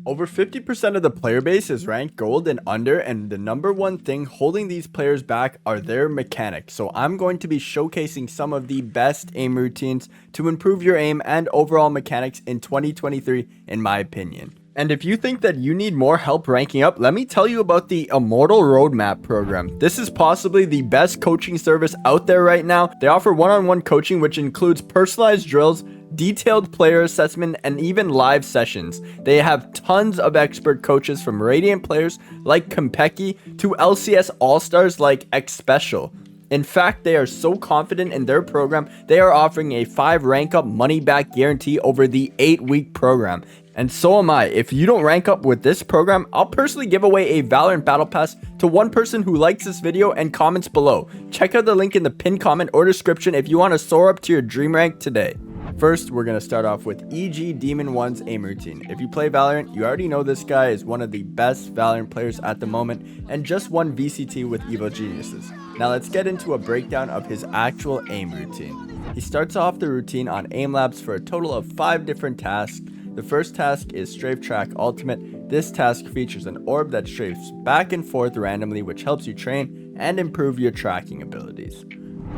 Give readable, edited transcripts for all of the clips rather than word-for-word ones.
Over 50% of the player base is ranked gold and under, and the number one thing holding these players back are their mechanics. So I'm going to be showcasing some of the best aim routines to improve your aim and overall mechanics in 2023, in my opinion. And if you think that you need more help ranking up, let me tell you about the Immortal Roadmap program. This is possibly the best coaching service out there right now. They offer one-on-one coaching, which includes personalized drills, detailed player assessment, and even live sessions. They have tons of expert coaches from Radiant players like Kompeki to LCS All-Stars like X Special. In fact, they are so confident in their program, they are offering a 5 rank up money back guarantee over the 8-week program. And so am I. If you don't rank up with this program, I'll personally give away a Valorant Battle Pass to one person who likes this video and comments below. Check out the link in the pinned comment or description if you want to soar up to your dream rank today. First, we're going to start off with EG Demon 1's aim routine. If you play Valorant, you already know this guy is one of the best Valorant players at the moment and just won VCT with Evo Geniuses. Now let's get into a breakdown of his actual aim routine. He starts off the routine on aim labs for a total of 5 different tasks. The first task is Strafe Track Ultimate. This task features an orb that strafes back and forth randomly, which helps you train and improve your tracking abilities.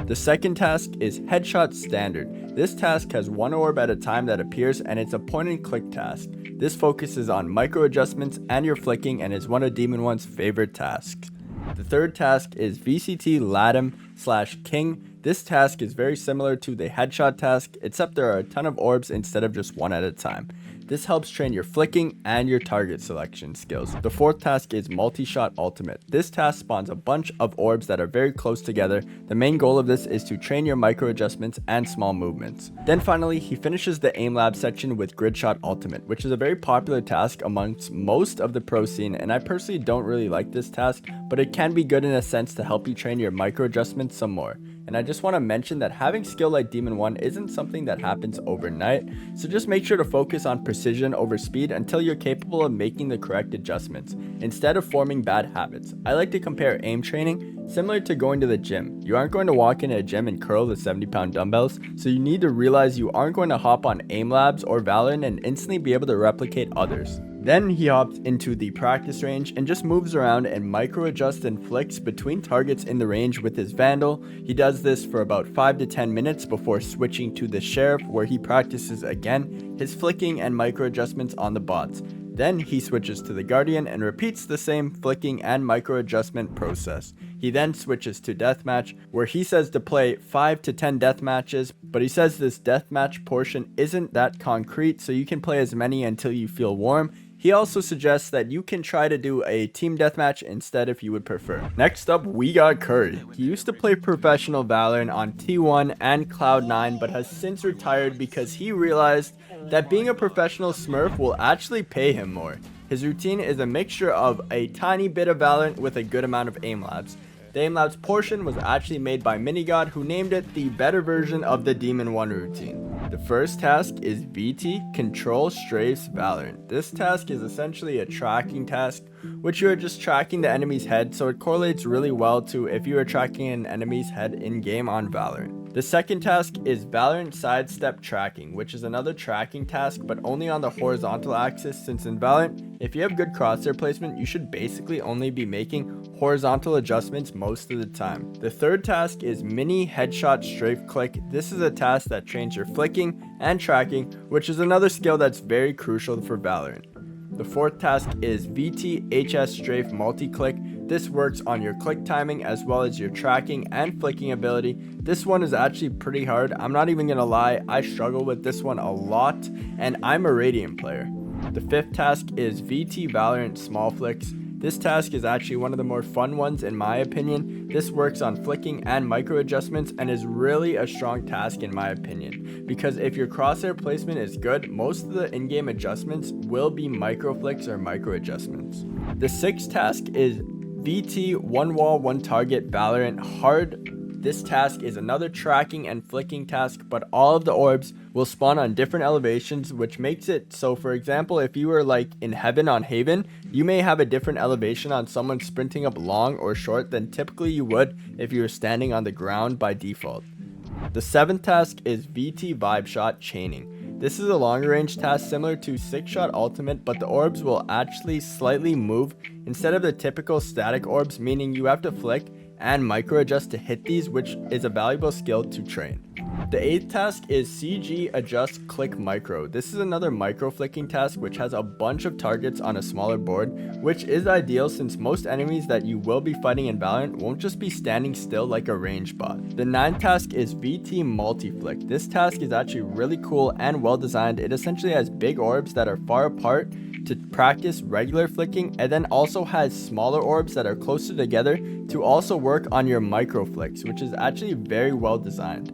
The second task is Headshot Standard. This task has one orb at a time that appears, and it's a point and click task. This focuses on micro adjustments and your flicking and is one of Demon 1's favorite tasks. The third task is VCT Latam/King. This task is very similar to the headshot task, except there are a ton of orbs instead of just one at a time. This helps train your flicking and your target selection skills. The fourth task is Multi-Shot Ultimate. This task spawns a bunch of orbs that are very close together. The main goal of this is to train your micro adjustments and small movements. Then finally, he finishes the aim lab section with Grid Shot Ultimate, which is a very popular task amongst most of the pro scene, and I personally don't really like this task, but it can be good in a sense to help you train your micro adjustments some more. And I just want to mention that having skill like Demon 1 isn't something that happens overnight, so just make sure to focus on precision over speed until you're capable of making the correct adjustments, instead of forming bad habits. I like to compare aim training similar to going to the gym. You aren't going to walk into a gym and curl the 70-pound dumbbells, so you need to realize you aren't going to hop on aim labs or Valorant and instantly be able to replicate others. Then he hops into the practice range and just moves around and micro adjusts and flicks between targets in the range with his Vandal. He does this for about 5 to 10 minutes before switching to the Sheriff, where he practices again his flicking and micro adjustments on the bots. Then he switches to the Guardian and repeats the same flicking and micro adjustment process. He then switches to Deathmatch, where he says to play 5 to 10 death matches, but he says this deathmatch portion isn't that concrete, so you can play as many until you feel warm. He also suggests that you can try to do a team deathmatch instead if you would prefer. Next up, we got Curry. He used to play professional Valorant on T1 and Cloud9, but has since retired because he realized that being a professional smurf will actually pay him more. His routine is a mixture of a tiny bit of Valorant with a good amount of aim labs. The aim labs portion was actually made by Minigod, who named it the better version of the Demon 1 routine. The first task is VT Control Strafes Valorant. This task is essentially a tracking task, which you are just tracking the enemy's head, so it correlates really well to if you are tracking an enemy's head in game on Valorant. The second task is Valorant Sidestep Tracking, which is another tracking task but only on the horizontal axis, since in Valorant, if you have good crosshair placement, you should basically only be making horizontal adjustments most of the time. The third task is Mini Headshot Strafe Click. This is a task that trains your flicking and tracking, which is another skill that's very crucial for Valorant. The fourth task is VT HS Strafe Multi-Click. This works on your click timing as well as your tracking and flicking ability. This one is actually pretty hard. I'm not even gonna lie, I struggle with this one a lot, and I'm a Radiant player. The fifth task is VT Valorant Small Flicks. This task is actually one of the more fun ones in my opinion. This works on flicking and micro adjustments and is really a strong task in my opinion, because if your crosshair placement is good, most of the in-game adjustments will be micro flicks or micro adjustments. The sixth task is VT One Wall One Target Valorant Hard. This task is another tracking and flicking task, but all of the orbs will spawn on different elevations, which makes it so, for example, if you were like in heaven on Haven, you may have a different elevation on someone sprinting up long or short than typically you would if you were standing on the ground by default. The seventh task is VT Vibe Shot Chaining. This is a longer range task similar to 6-shot ultimate, but the orbs will actually slightly move instead of the typical static orbs, meaning you have to flick and micro adjust to hit these, which is a valuable skill to train. The 8th task is CG adjust click micro. This is another micro flicking task which has a bunch of targets on a smaller board, which is ideal since most enemies that you will be fighting in Valorant won't just be standing still like a range bot. The 9th task is VT multi flick. This task is actually really cool and well designed. It essentially has big orbs that are far apart to practice regular flicking, and then also has smaller orbs that are closer together to also work on your micro flicks, which is actually very well designed.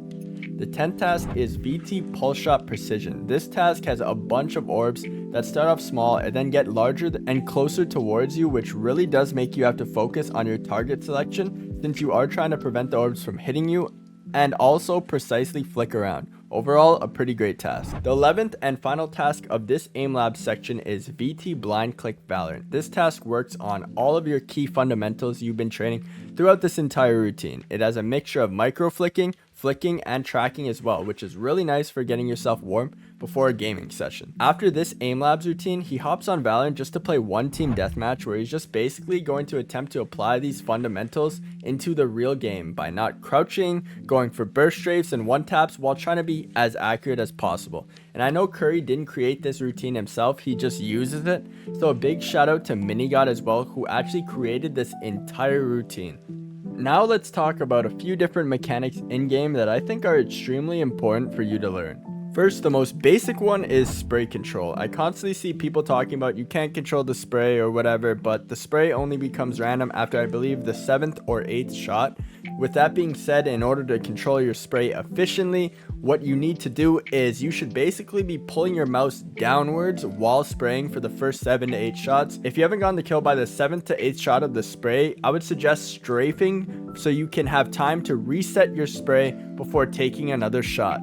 The 10th task is VT pulse shot precision. This task has a bunch of orbs that start off small and then get larger and closer towards you, which really does make you have to focus on your target selection since you are trying to prevent the orbs from hitting you and also precisely flick around. Overall, a pretty great task. The 11th and final task of this aim lab section is VT blind click Valorant. This task works on all of your key fundamentals you've been training throughout this entire routine. It has a mixture of micro flicking, and tracking as well, which is really nice for getting yourself warm before a gaming session. After this aim labs routine, he hops on Valorant just to play one team deathmatch where he's just basically going to attempt to apply these fundamentals into the real game by not crouching, going for burst strafes and one taps while trying to be as accurate as possible. And I know Curry didn't create this routine himself, he just uses it. So a big shout out to Minigod as well, who actually created this entire routine. Now let's talk about a few different mechanics in game that I think are extremely important for you to learn. First, the most basic one is spray control. I constantly see people talking about you can't control the spray or whatever, but the spray only becomes random after I believe the 7th or 8th shot. With that being said, in order to control your spray efficiently, what you need to do is you should basically be pulling your mouse downwards while spraying for the first 7 to 8 shots. If you haven't gotten the kill by the 7th to 8th shot of the spray, I would suggest strafing so you can have time to reset your spray before taking another shot.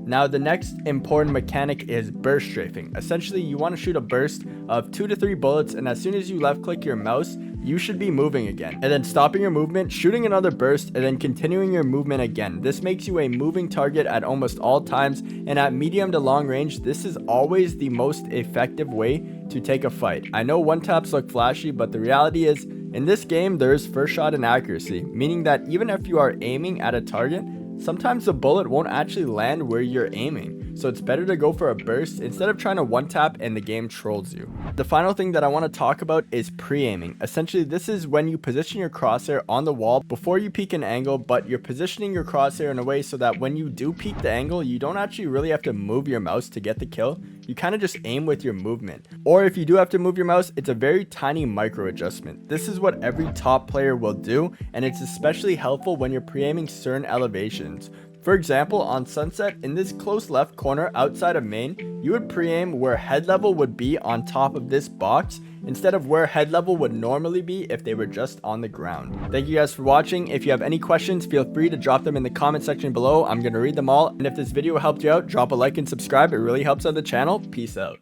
Now, the next important mechanic is burst strafing. Essentially, you want to shoot a burst of 2 to 3 bullets, and as soon as you left click your mouse, you should be moving again. And then stopping your movement, shooting another burst, and then continuing your movement again. This makes you a moving target at almost all times, and at medium to long range, this is always the most effective way to take a fight. I know one taps look flashy, but the reality is, in this game, there is first shot inaccuracy, meaning that even if you are aiming at a target, sometimes the bullet won't actually land where you're aiming, so it's better to go for a burst instead of trying to one tap and the game trolls you. The final thing that I want to talk about is pre-aiming. Essentially, this is when you position your crosshair on the wall before you peek an angle, but you're positioning your crosshair in a way so that when you do peek the angle, you don't actually really have to move your mouse to get the kill. You kind of just aim with your movement. Or if you do have to move your mouse, it's a very tiny micro adjustment. This is what every top player will do, and it's especially helpful when you're pre-aiming certain elevations. For example, on Sunset, in this close left corner outside of main, you would pre-aim where head level would be on top of this box instead of where head level would normally be if they were just on the ground. Thank you guys for watching. If you have any questions, feel free to drop them in the comment section below. I'm going to read them all. And if this video helped you out, drop a like and subscribe. It really helps out the channel. Peace out.